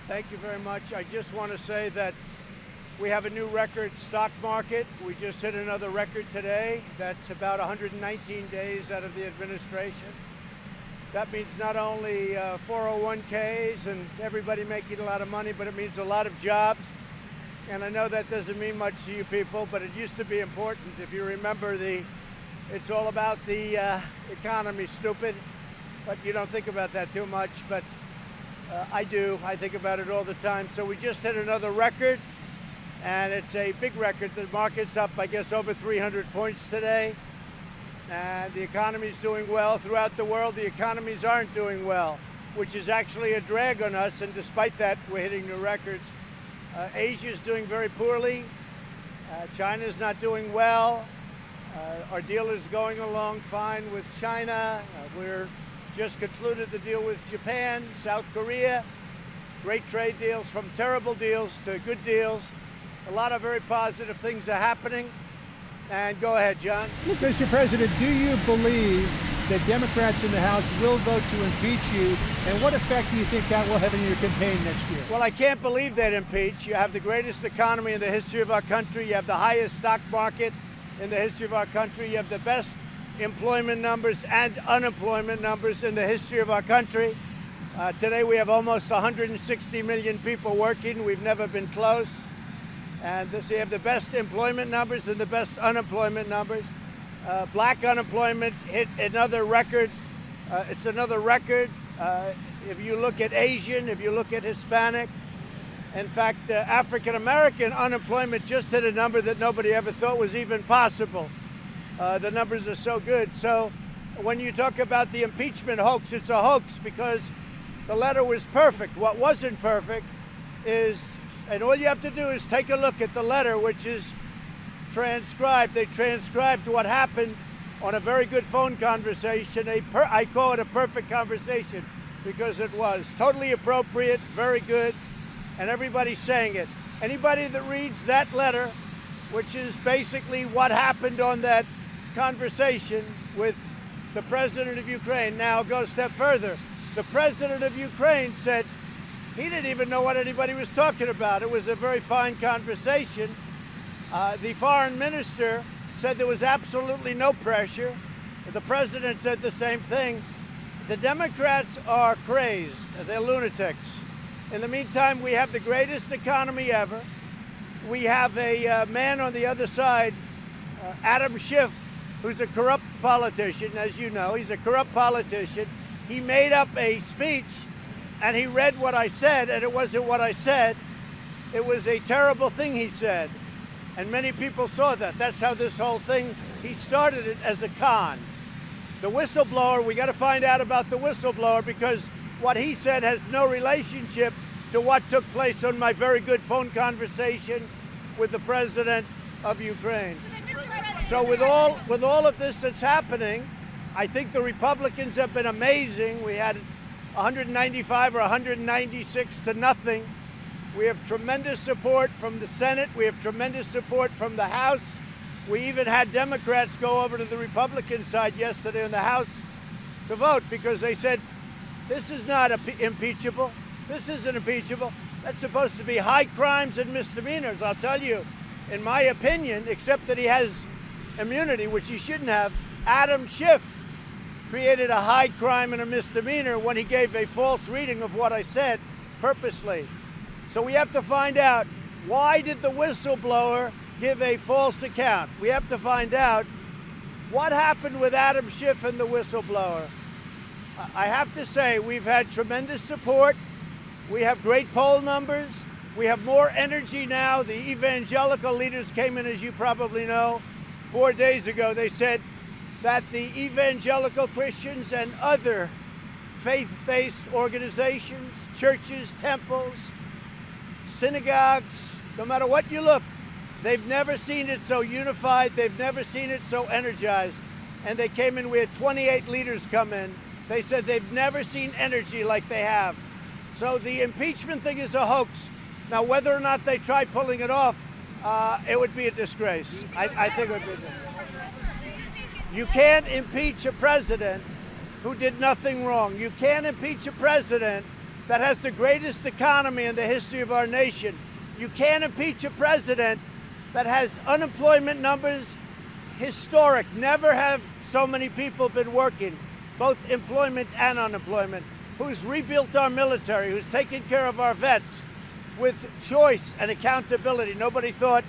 Thank you very much. I just want to say that we have a new record stock market. We just hit another record today. That's about 119 days out of the administration. That means not only 401ks and everybody making a lot of money, but it means a lot of jobs. And I know that doesn't mean much to you people, but it used to be important. If you remember, it's all about the economy, stupid. But you don't think about that too much, but I do. I think about it all the time. So we just hit another record, and it's a big record. The market's up, I guess, over 300 points today. And the economy's doing well. Throughout the world, the economies aren't doing well, which is actually a drag on us. And despite that, we're hitting new records. Asia's doing very poorly. China's not doing well. Our deal is going along fine with China. We're just concluded the deal with Japan, South Korea. Great trade deals, from terrible deals to good deals. A lot of very positive things are happening. And go ahead, John. Mr. President, do you believe that Democrats in the House will vote to impeach you? And what effect do you think that will have in your campaign next year? Well, I can't believe they'd impeach. You have the greatest economy in the history of our country. You have the highest stock market in the history of our country. You have the best employment numbers and unemployment numbers in the history of our country. Today we have almost 160 million people working. We've never been close. And so you have the best employment numbers and the best unemployment numbers. Black unemployment hit another record. It's another record. If you look at Asian, if you look at Hispanic, in fact, African American unemployment just hit a number that nobody ever thought was even possible. The numbers are so good. So when you talk about the impeachment hoax, it's a hoax because the letter was perfect. What wasn't perfect is, and all you have to do is take a look at the letter, which is transcribed. They transcribed what happened on a very good phone conversation. I call it a perfect conversation because it was totally appropriate, very good, and everybody's saying it. Anybody that reads that letter, which is basically what happened on that conversation with the president of Ukraine. Now go a step further. The president of Ukraine said he didn't even know what anybody was talking about. It was a very fine conversation. The foreign minister said there was absolutely no pressure. The president said the same thing. The Democrats are crazed. They're lunatics. In the meantime, we have the greatest economy ever. We have a man on the other side, Adam Schiff, who's a corrupt politician, as you know. He's a corrupt politician. He made up a speech, and he read what I said, and it wasn't what I said. It was a terrible thing he said, and many people saw that. That's how this whole thing, he started it as a con. The whistleblower, we got to find out about the whistleblower because what he said has no relationship to what took place on my very good phone conversation with the president of Ukraine. So with all of this that's happening, I think the Republicans have been amazing. We had 195 or 196 to nothing. We have tremendous support from the Senate. We have tremendous support from the House. We even had Democrats go over to the Republican side yesterday in the House to vote because they said, this is not impeachable. This isn't impeachable. That's supposed to be high crimes and misdemeanors. I'll tell you, in my opinion, except that he has immunity, which he shouldn't have, Adam Schiff created a high crime and a misdemeanor when he gave a false reading of what I said purposely. So we have to find out, why did the whistleblower give a false account? We have to find out what happened with Adam Schiff and the whistleblower. I have to say, we've had tremendous support. We have great poll numbers. We have more energy now. The evangelical leaders came in, as you probably know, 4 days ago. They said that the evangelical Christians and other faith-based organizations, churches, temples, synagogues, no matter what you look, they've never seen it so unified. They've never seen it so energized. And they came in, we had 28 leaders come in. They said they've never seen energy like they have. So the impeachment thing is a hoax. Now, whether or not they try pulling it off, it would be a disgrace. I think it would be a disgrace. You can't impeach a president who did nothing wrong. You can't impeach a president that has the greatest economy in the history of our nation. You can't impeach a president that has unemployment numbers historic. Never have so many people been working, both employment and unemployment, who's rebuilt our military, who's taken care of our vets with choice and accountability. Nobody thought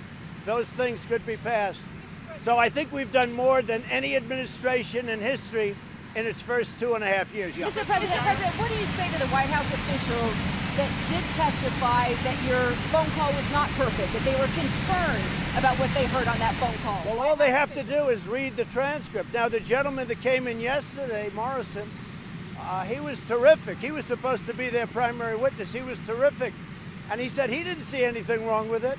those things could be passed. So I think we've done more than any administration in history in its first 2.5 years. Yeah. Mr. President, what do you say to the White House officials that did testify that your phone call was not perfect, that they were concerned about what they heard on that phone call? Well, all they have to do is read the transcript. Now, the gentleman that came in yesterday, Morrison, he was terrific. He was supposed to be their primary witness. He was terrific. And he said he didn't see anything wrong with it.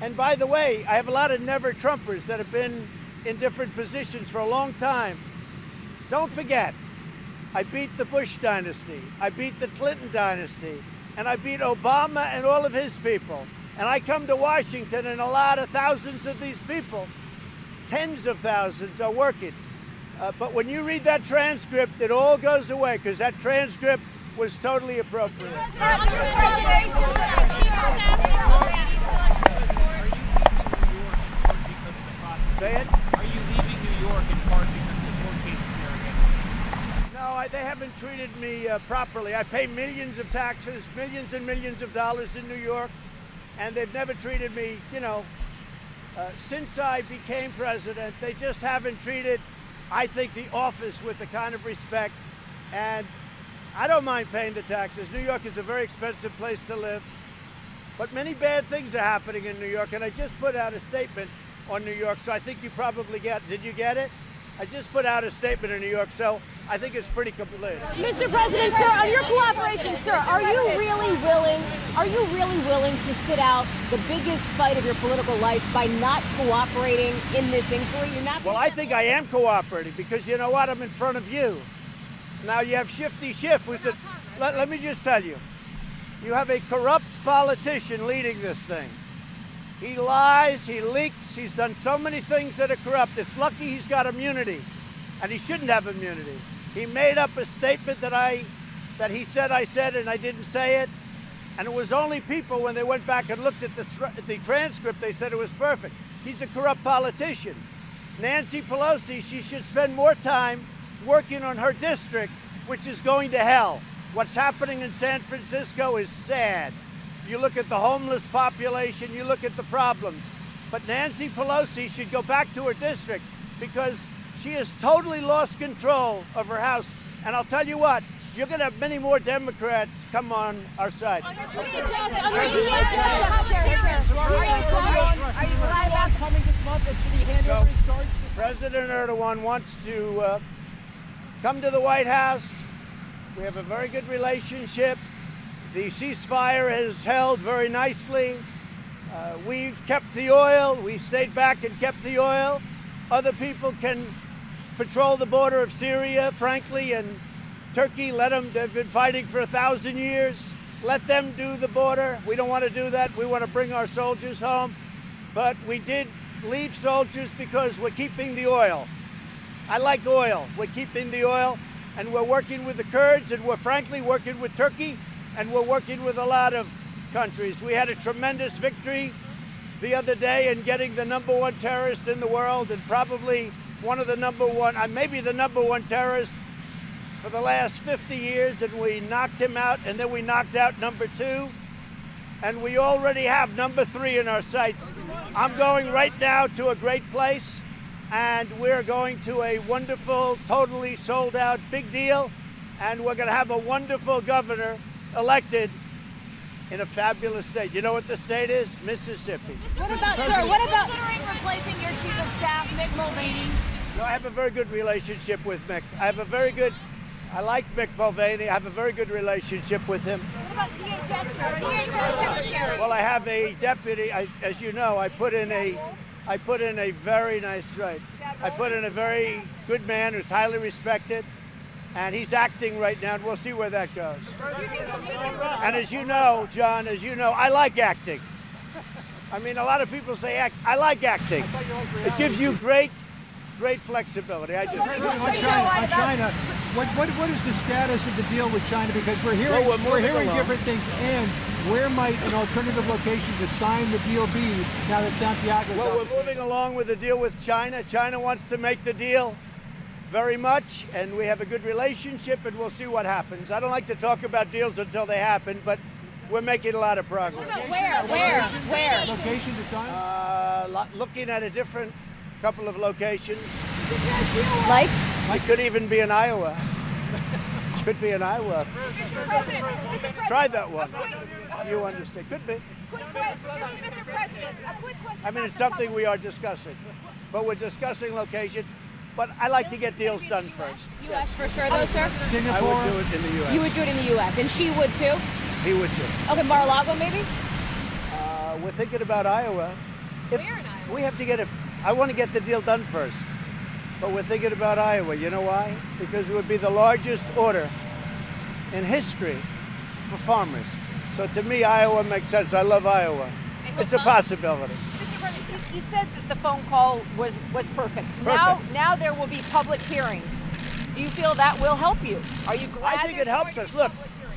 And by the way, I have a lot of never-Trumpers that have been in different positions for a long time. Don't forget, I beat the Bush dynasty, I beat the Clinton dynasty, and I beat Obama and all of his people. And I come to Washington, and a lot of thousands of these people, tens of thousands, are working. But when you read that transcript, it all goes away, because that transcript was totally appropriate. Say it? Are you leaving New York in part because of the court case there again? No, they haven't treated me properly. I pay millions of taxes, millions and millions of dollars in New York, and they've never treated me, since I became president, they just haven't treated, I think, the office with the kind of respect. And I don't mind paying the taxes. New York is a very expensive place to live, but many bad things are happening in New York, and I just put out a statement on New York, so I think you probably did you get it? I just put out a statement in New York, so I think it's pretty complete. Mr. President, sir, on your cooperation, sir, are you really willing to sit out the biggest fight of your political life by not cooperating in this inquiry? You're not. Well, I think I am cooperating, because you know what? I'm in front of you. Now you have Shifty Schiff, who said, let me just tell you, you have a corrupt politician leading this thing. He lies, he leaks, he's done so many things that are corrupt. It's lucky he's got immunity, and he shouldn't have immunity. He made up a statement that he said I said, and I didn't say it. And it was only people, when they went back and looked at the transcript, they said it was perfect. He's a corrupt politician. Nancy Pelosi, she should spend more time working on her district, which is going to hell. What's happening in San Francisco is sad. You look at the homeless population, you look at the problems. But Nancy Pelosi should go back to her district, because she has totally lost control of her House. And I'll tell you what, you're going to have many more Democrats come on our side. Are you coming this month, and should he hand over his cards? President Erdogan wants to come to the White House. We have a very good relationship. The ceasefire has held very nicely. We've kept the oil. We stayed back and kept the oil. Other people can patrol the border of Syria, frankly, and Turkey. Let them. They've been fighting for 1,000 years. Let them do the border. We don't want to do that. We want to bring our soldiers home. But we did leave soldiers because we're keeping the oil. I like oil. We're keeping the oil, and we're working with the Kurds, and we're frankly working with Turkey, and we're working with a lot of countries. We had a tremendous victory the other day in getting the #1 terrorist in the world, and probably one of the maybe the #1 terrorist for the last 50 years, and we knocked him out, and then we knocked out #2, and we already have #3 in our sights. I'm going right now to a great place, and we're going to a wonderful, totally sold out, big deal, and we're going to have a wonderful governor elected in a fabulous state. You know what the state is? Mississippi. What about considering replacing your chief of staff, Mick Mulvaney? No, I have a very good relationship with Mick. I like Mick Mulvaney. I have a very good relationship with him. What about DHS, sir? DHS secretary? Well, I have a deputy. As you know, I put in a very nice, right. I put in a very good man who's highly respected. And he's acting right now, and we'll see where that goes. And as you know, John, I like acting. I mean, a lot of people say act. I like acting. It gives you great flexibility. I do. On China, What is the status of the deal with China? Because we're hearing, Well, we're hearing along. different things. And where might an alternative location to sign the deal be now that Santiago? Well, we're moving along with the deal with China. China wants to make the deal very much, and we have a good relationship, and we'll see what happens. I don't like to talk about deals until they happen, but we're making a lot of progress. Where? Location to sign? Looking at a different couple of locations. Like? It could even be in Iowa. Could be in Iowa. Mr. President, Try that one. You understand? Could be. Quick question, Mr. President, a quick question. I mean, it's something we are discussing, but we're discussing location. But I like to get deals done first. U.S. for sure, though, sir? I Singapore? would do it in the U.S. You would do it in the U.S. and she would too. He would too. Okay, Mar-a-Lago maybe. We're thinking about Iowa. Where in Iowa? We have to get it. I want to get the deal done first. But we're thinking about Iowa. You know why? Because it would be the largest order in history for farmers. So to me, Iowa makes sense. I love Iowa. It's a possibility. Mr. President, You said that the phone call was perfect. Now there will be public hearings. Do you feel that will help you? Are you glad? I think it helps us. Look,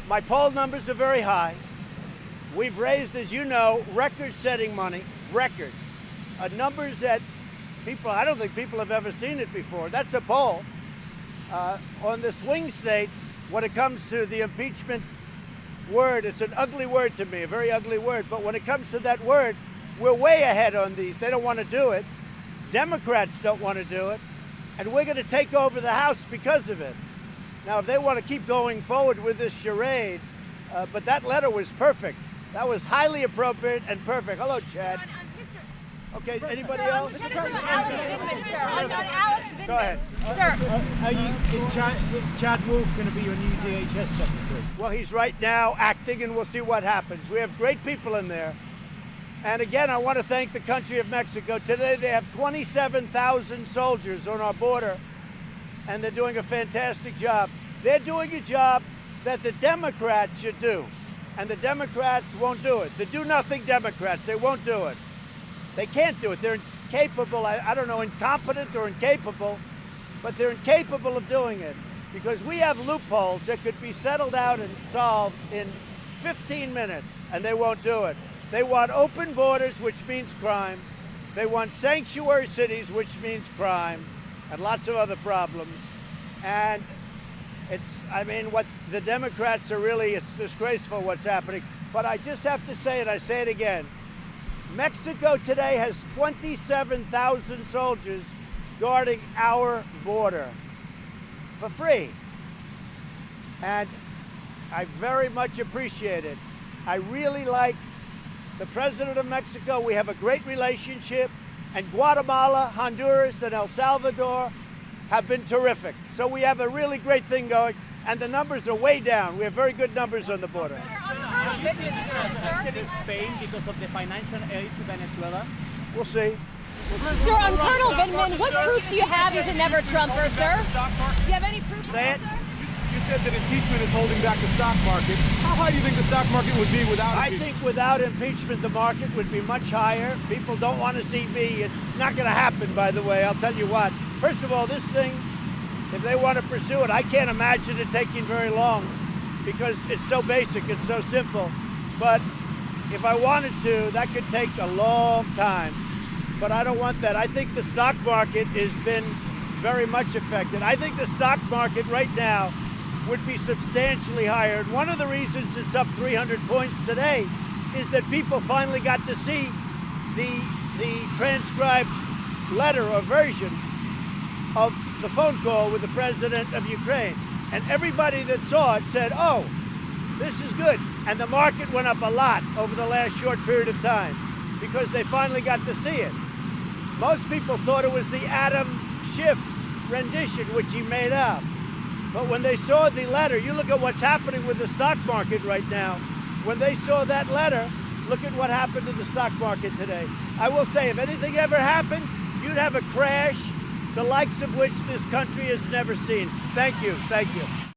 my poll numbers are very high. We've raised, as you know, record-setting money, numbers that I don't think people have ever seen it before. That's a poll. On the swing states, when it comes to the impeachment word, it's an ugly word to me, a very ugly word. But when it comes to that word, we're way ahead on these. They don't want to do it. Democrats don't want to do it. And we're going to take over the House because of it. Now, if they want to keep going forward with this charade, but that letter was perfect. That was highly appropriate and perfect. Hello, Chad. Okay, anybody else? Alex Vindman, sir. Alex Vindman. Go ahead. Sir. Is Chad Wolf going to be your new DHS secretary? Well, he's right now acting, and we'll see what happens. We have great people in there. And again, I want to thank the country of Mexico. Today, they have 27,000 soldiers on our border, and they're doing a fantastic job. They're doing a job that the Democrats should do, and the Democrats won't do it. The do-nothing Democrats, they won't do it. They can't do it. They're incapable, I don't know, incompetent or incapable, but they're incapable of doing it because we have loopholes that could be settled out and solved in 15 minutes, and they won't do it. They want open borders, which means crime. They want sanctuary cities, which means crime, and lots of other problems. And what the Democrats are really, it's disgraceful what's happening. But I just have to say it, I say it again. Mexico today has 27,000 soldiers guarding our border for free. And I very much appreciate it. I really like the president of Mexico. We have a great relationship. And Guatemala, Honduras, and El Salvador have been terrific. So we have a really great thing going. And the numbers are way down. We have very good numbers on the border. affected in Spain because of the financial aid to Venezuela? We'll see. Sir, on Colonel Vindman, what proof do you have he's a never Trumper, sir? Do you have any proof? Say it. You said that impeachment is holding back the stock market. How high do you think the stock market would be without I impeachment? think without impeachment, the market would be much higher. People don't want to see me. It's not going to happen, by the way. I'll tell you what. First of all, this thing, if they want to pursue it, I can't imagine it taking very long because it's so basic, it's so simple. But if I wanted to, that could take a long time. But I don't want that. I think the stock market has been very much affected. I think the stock market right now would be substantially higher. And one of the reasons it's up 300 points today is that people finally got to see the transcribed letter or version of the phone call with the president of Ukraine. And everybody that saw it said, oh, this is good. And the market went up a lot over the last short period of time because they finally got to see it. Most people thought it was the Adam Schiff rendition, which he made up. But when they saw the letter, you look at what's happening with the stock market right now. When they saw that letter, look at what happened to the stock market today. I will say, if anything ever happened, you'd have a crash, the likes of which this country has never seen. Thank you. Thank you.